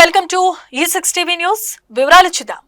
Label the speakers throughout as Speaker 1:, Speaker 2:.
Speaker 1: Welcome to E6 TV news. వివరాలు చూద్దాం.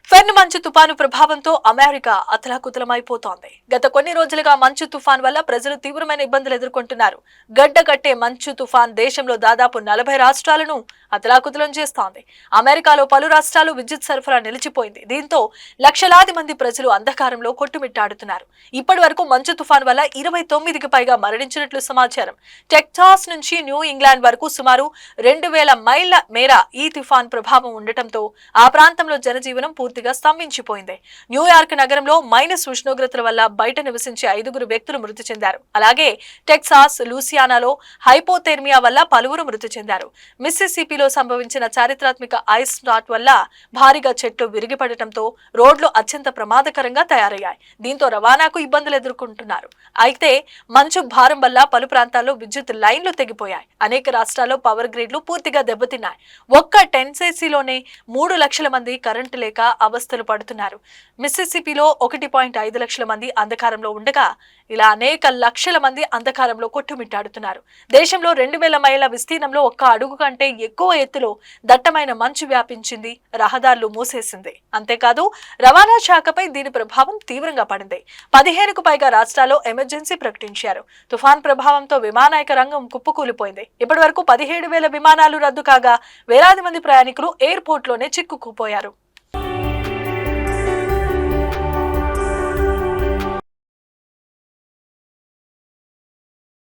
Speaker 1: Fern మంచు తుఫాను ప్రభావంతో అమెరికా అతలాకుతలమైపోతోంది. గత కొన్ని రోజులుగా మంచు తుఫాన్ వల్ల ప్రజలు తీవ్రమైన ఇబ్బందులు ఎదుర్కొంటున్నారు. గడ్డకట్టే మంచు తుఫాన్ దేశంలో దాదాపు 40 రాష్ట్రాలను అతలాకుతలం చేస్తోంది. అమెరికాలో పలు రాష్ట్రాలు విద్యుత్ సరఫరా నిలిచిపోయింది. దీంతో లక్షలాది మంది ప్రజలు అంధకారంలో కొట్టుమిట్టాడుతున్నారు. ఇప్పటి వరకు మంచు తుఫాన్ వల్ల 29కి పైగా మరణించినట్లు సమాచారం. టెక్సాస్ నుంచి న్యూ ఇంగ్లాండ్ వరకు సుమారు 2000 మైళ్ల మేర ఈ తుఫాన్ ప్రభావం ఉండటంతో ఆ ప్రాంతంలో జనజీవనం పూర్తిగా స్తంభించిపోయింది. న్యూయార్క్ నగరంలో మైనస్ ఉష్ణోగ్రతల వల్ల బయట నివసించే 5 వ్యక్తులు మృతి చెందారు. అలాగే టెక్సాస్, లూసియానాలో హైపోథెర్మియా వల్ల పలువురు మృతి చెందారు. మిస్సిసిపిలో సంభవించిన చారిత్రాత్మక ఐస్ స్టార్ట్ వల్ల భారీగా చెట్లు విరిగిపడటంతో రోడ్లు అత్యంత ప్రమాదకరంగా తయారయ్యాయి. దీంతో రవాణాకు ఇబ్బందులు ఎదుర్కొంటున్నారు. అయితే మంచు భారం వల్ల పలు ప్రాంతాల్లో విద్యుత్ లైన్లు తెగిపోయాయి. అనేక రాష్ట్రాల్లో పవర్ గ్రిడ్లు పూర్తిగా దెబ్బతిన్నాయి. ఒక్క టెన్నెసీలోనే 3 లక్షల మంది కరెంటు లేక అవస్థలు పడుతున్నారు. మిస్సిసిపిలో 1.5 లక్షల మంది అంధకారంలో ఉండగా ఇలా అనేక లక్షల మంది అంధకారంలో కొట్టుమిట్టాడుతున్నారు. దేశంలో 2000 మైళ్ల విస్తీర్ణంలో ఒక్క అడుగు కంటే ఎక్కువ ఎత్తులో దట్టమైన మంచు వ్యాపించింది. రహదారులు మూసేసింది. అంతేకాదు రవాణా శాఖపై దీని ప్రభావం తీవ్రంగా పడింది. 15కు పైగా రాష్ట్రాల్లో ఎమర్జెన్సీ ప్రకటించారు. తుఫాన్ ప్రభావంతో విమానాయక రంగం కుప్పకూలిపోయింది. ఇప్పటి వరకు 17,000 విమానాలు రద్దు కాగా వేలాది మంది ప్రయాణికులు ఎయిర్పోర్ట్ లోనే చిక్కుకుపోయారు.